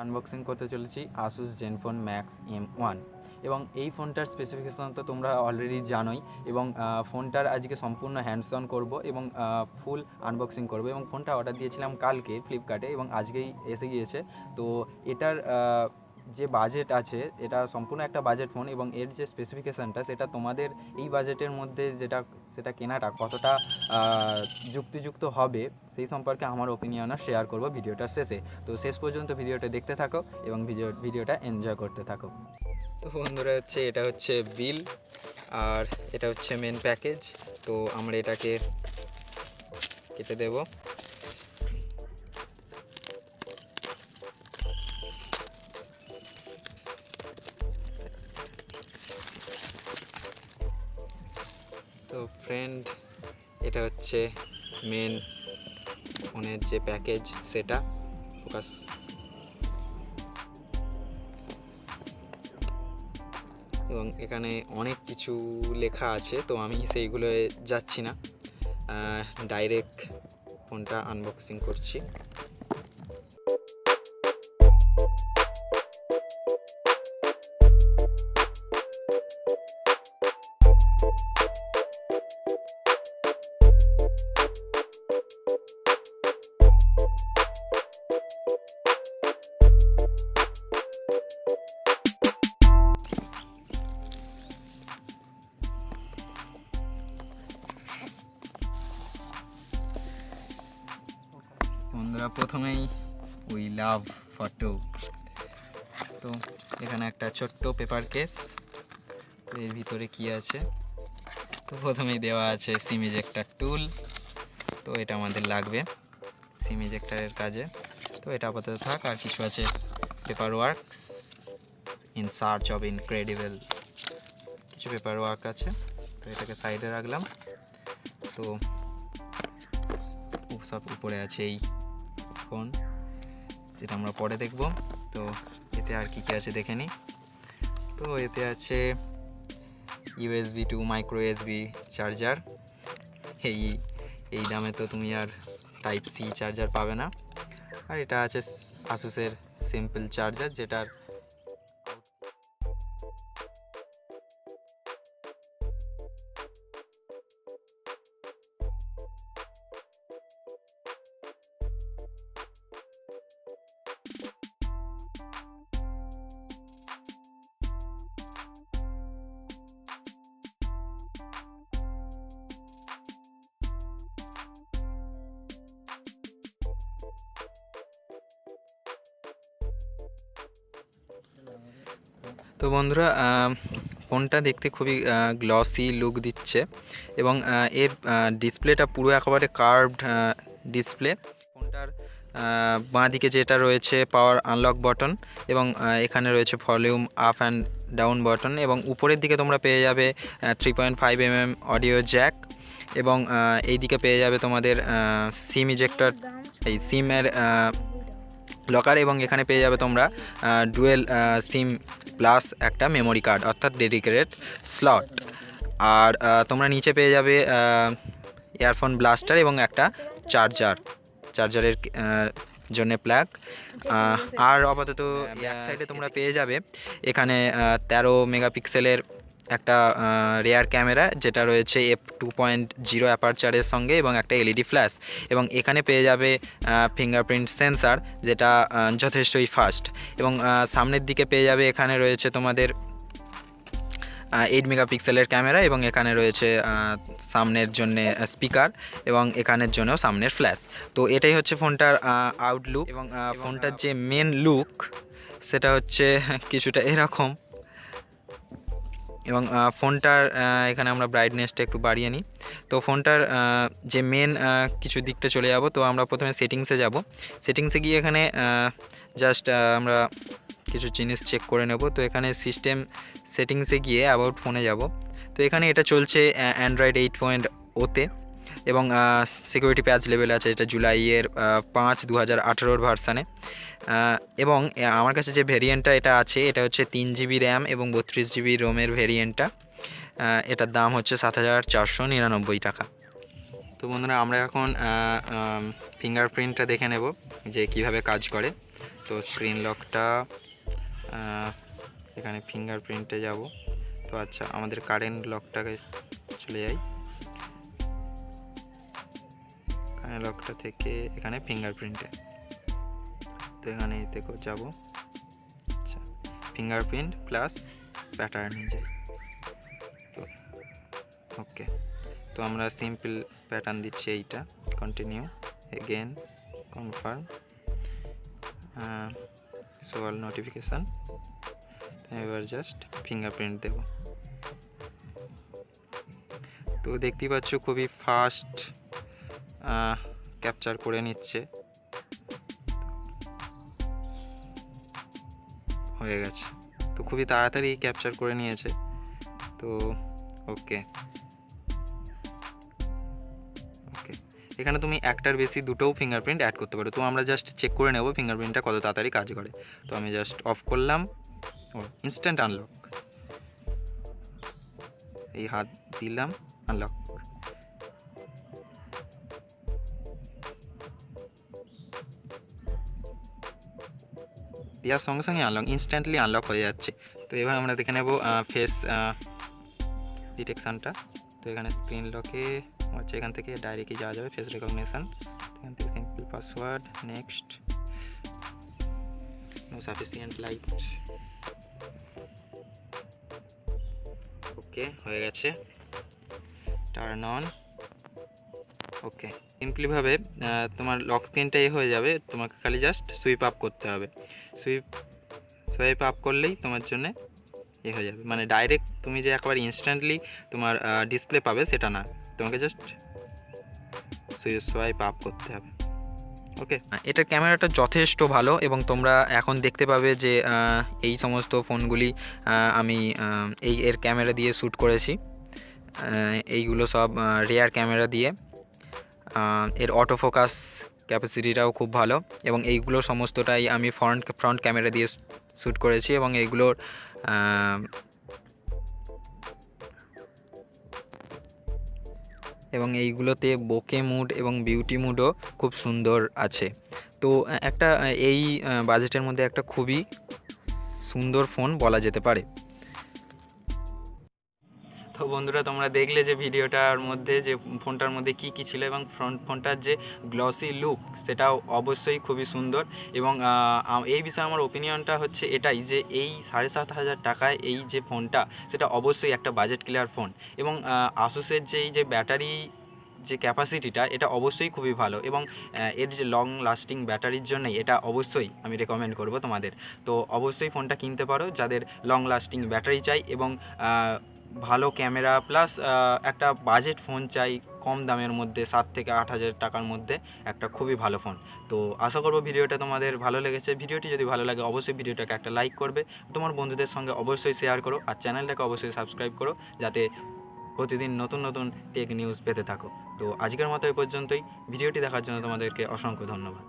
Unboxing করতে চলেছি Asus Zenfone Max M1 এবং এই ফোনটার স্পেসিফিকেশন তো তোমরা অলরেডি জানোই এবং ফোনটার আজকে সম্পূর্ণ হ্যান্ডস অন করব এবং ফুল আনবক্সিং করব এবং ফোনটা অর্ডার দিয়েছিলাম কালকে ফ্লিপকার্টে এবং আজকেই এসে গিয়েছে। তো এটার যে বাজেট আছে এটা সম্পূর্ণ একটা বাজেট ফোন এবং এর যে স্পেসিফিকেশানটা সেটা তোমাদের এই বাজেটের মধ্যে সেটা কেনাটা কতটা যুক্তিযুক্ত হবে সেই সম্পর্কে আমার ওপিনিয়ন শেয়ার করব ভিডিওটার শেষে। তো শেষ পর্যন্ত ভিডিওটা দেখতে থাকো এবং ভিডিওটা এনজয় করতে থাকো। তো বন্ধুরা এটা হচ্ছে বিল আর এটা হচ্ছে মেন প্যাকেজ। তো আমরা এটাকে কেটে দেব। তো ফ্রেন্ড, এটা হচ্ছে মেন ফোনের যে প্যাকেজ সেটা ফোকাস। এবং এখানে অনেক কিছু লেখা আছে, তো আমি সেইগুলো যাচ্ছি না, ডাইরেক্ট ফোনটা আনবক্সিং করছি। বন্ধুরা, প্রথমেই উই লাভ ফটো। তো এখানে একটা ছোট্ট পেপার কেস, তো এর ভিতরে কি আছে, তো প্রথমেই দেওয়া আছে সিম ইজেক্টর টুল। তো এটা আমাদের লাগবে সিম ইজেক্টরের কাজে। তো এটা আপাতত থাক। আর কিছু আছে paper works, in search of incredible, কিছু পেপার ওয়ার্ক আছে। তো এটাকে সাইডে রাখলাম। তো সব উপরে আছে এই ফোন, যেটা আমরা পরে দেখব। তো এতে আর কি কি আছে দেখে নিই। তো এতে আছে USB to micro USB charger. এই দামে তো তুমি আর টাইপ সি চার্জার পাবে না। আর এটা আছে আসুসের সিম্পল চার্জার, যেটার তো বন্ধুরা, ফোনটা দেখতে খুবই গ্লসি লুক দিচ্ছে এবং এর ডিসপ্লেটা পুরো একেবারে কার্ভড ডিসপ্লে। ফোনটার বাঁ দিকে যেটা রয়েছে পাওয়ার আনলক বটন এবং এখানে রয়েছে volume up and down button এবং উপরের দিকে তোমরা পেয়ে যাবে 3.5 mm অডিও জ্যাক এবং এই দিকে পেয়ে যাবে তোমাদের সিম ইজেক্টর, এই সিমের লকার, এবং এখানে পেয়ে যাবে তোমরা ডুয়েল সিম প্লাস একটা মেমোরি কার্ড অর্থাৎ ডেডিকেটেড স্লট। আর তোমরা নিচে পেয়ে যাবে ইয়ারফোন ব্লাস্টার এবং একটা চার্জারের জন্য প্লাগ। আর আপাতত এক সাইডে তোমরা পেয়ে যাবে এখানে 13 মেগাপিক্সেলের একটা রেয়ার ক্যামেরা, যেটা রয়েছে f2.0 অ্যাপারচারের সঙ্গে এবং একটা LED ফ্ল্যাশ। এবং এখানে পেয়ে যাবে ফিঙ্গারপ্রিন্ট সেন্সার, যেটা যথেষ্টই ফাস্ট। এবং সামনের দিকে পেয়ে যাবে এখানে রয়েছে তোমাদের 8 মেগাপিক্সেলের ক্যামেরা এবং এখানে রয়েছে সামনের জন্য স্পিকার এবং এখানের জন্য সামনের ফ্ল্যাশ। তো এটাই হচ্ছে ফোনটার আউটলুক। এবং ফোনটার যে মেন লুক সেটা হচ্ছে কিছুটা এরকম। এবং ফোনটার এখানে আমরা ব্রাইটনেসটা একটু বাড়িয়ে নিই। তো ফোনটার যে মেন কিছু দিকটা চলে যাব। তো আমরা প্রথমে সেটিংসে যাব। সেটিংসে গিয়ে এখানে জাস্ট আমরা কিছু জিনিস চেক করে নেব। তো এখানে সিস্টেম সেটিংসে গিয়ে অ্যাবাউট ফোনে যাব। তো এখানে এটা চলছে অ্যান্ড্রয়েড 8.0-তে এবং সিকিউরিটি প্যাচ লেভেল আছে, এটা জুলাইয়ের 5, 2018 ভার্সানে। এবং আমার কাছে যে ভেরিয়েন্টটা এটা আছে এটা হচ্ছে 3 GB র্যাম এবং 32 GB রোমের ভেরিয়েন্টটা। এটার দাম হচ্ছে 7,499 টাকা। তো বন্ধুরা, আমরা এখন ফিঙ্গারপ্রিন্টটা দেখে নেব যে কিভাবে কাজ করে। তো স্ক্রিন লকটা এখানে ফিঙ্গারপ্রিন্টে যাব। তো আচ্ছা, আমাদের কারেন্ট লকটাকে চলে যাই, কারেন্ট লকটা থেকে এখানে ফিঙ্গারপ্রিন্টে। তো এখানে এতে যাব, আচ্ছা ফিঙ্গারপ্রিন্ট প্লাস প্যাটার্নে যাই। তো ওকে, তো আমরা সিম্পল প্যাটার্ন দিচ্ছি এইটা, continue, again confirm, show all notification. এবার জাস্ট ফিঙ্গারপ্রিন্ট দেব। তো দেখতেই পাচ্ছ খুবই ফাস্ট ক্যাপচার করে নিচ্ছে, হয়ে গেছে। তো খুবই তাড়াতাড়ি ক্যাপচার করে নিয়েছে। তো ওকে ওকে, এখানে তুমি একটার বেশি দুটোও ফিঙ্গারপ্রিন্ট অ্যাড করতে পারো। তো আমরা জাস্ট চেক করে নেব ফিঙ্গারপ্রিন্টটা কত তাড়াতাড়ি কাজ করে। তো আমি জাস্ট অফ করলাম, ইনস্ট্যান্ট আনলক, এই হাত দিলাম, আনলক। দেওয়ার সঙ্গে সঙ্গে আনলক, ইনস্ট্যান্টলি আনলক হয়ে যাচ্ছে। তো এবার আমরা দেখে নেব ফেস ডিটেকশানটা। তো এখানে স্ক্রিন লকে হচ্ছে, এখান থেকে ডাইরেক্টলি যাওয়া যাবে ফেস রেকগনিশন। এখান থেকে simple password, next, no sufficient light, okay হয়ে গেছে, টার্ন অন। ওকে, সিম্পলিভাবে তোমার লক স্ক্রিনটা হয়ে যাবে। তোমাকে খালি জাস্ট সুইপ আপ করতে হবে, সুইপ আপ করলেই তোমার জন্য হয়ে যাবে। মানে ডাইরেক্ট তুমি যে একবার ইনস্ট্যান্টলি তোমার ডিসপ্লে পাবে সেটা না, তোমাকে জাস্ট সুইপ আপ করতে হবে। ওকে, এটার ক্যামেরাটা যথেষ্ট ভালো এবং তোমরা এখন দেখতে পাবে যে এই সমস্ত ফোনগুলি আমি এর ক্যামেরা দিয়ে শ্যুট করেছি। এইগুলো সব রেয়ার ক্যামেরা দিয়ে। এর অটো ফোকাস ক্যাপাসিটিটাও খুব ভালো এবং এইগুলো সমস্তটাই আমি ফ্রন্ট ক্যামেরা দিয়ে শ্যুট করেছি এবং এইগুলোর এইগুলোতে বোকে মুড এবং বিউটি মুডও খুব সুন্দর আছে। তো একটা এই বাজেটের মধ্যে একটা খুবই সুন্দর ফোন বলা যেতে পারে। তো বন্ধুরা, তোমরা দেখলে যে ভিডিওটার মধ্যে যে ফোনটার মধ্যে কি কি ছিল এবং ফোনটার যে গ্লসি লুক সেটাও অবশ্যই খুবই সুন্দর। এবং এই বিষয়ে আমার ওপিনিয়নটা হচ্ছে এটাই যে এই 7,500 টাকায় এই যে ফোনটা সেটা অবশ্যই একটা বাজেট ক্লিয়ার ফোন। এবং আসুসের যে ব্যাটারি যে ক্যাপাসিটিটা এটা অবশ্যই খুবই ভালো এবং এর যে লং লাস্টিং ব্যাটারির জন্যই এটা অবশ্যই আমি রেকমেন্ড করব তোমাদের। তো অবশ্যই ফোনটা কিনতে পারো যাদের লং লাস্টিং ব্যাটারি চাই এবং ভালো ক্যামেরা প্লাস একটা বাজেট ফোন চাই কম দামের মধ্যে, 7 থেকে 8,000 টাকার মধ্যে একটা খুবই ভালো ফোন। তো আশা করব ভিডিওটা তোমাদের ভালো লেগেছে। ভিডিওটি যদি ভালো লাগে অবশ্যই ভিডিওটাকে একটা লাইক করবে, তোমার বন্ধুদের সঙ্গে অবশ্যই শেয়ার করো আর চ্যানেলটাকে অবশ্যই সাবস্ক্রাইব করো যাতে প্রতিদিন নতুন নতুন টেক নিউজ পেতে থাকো। তো আজকের মতো এই পর্যন্তই। ভিডিওটি দেখার জন্য তোমাদেরকে অসংখ্য ধন্যবাদ।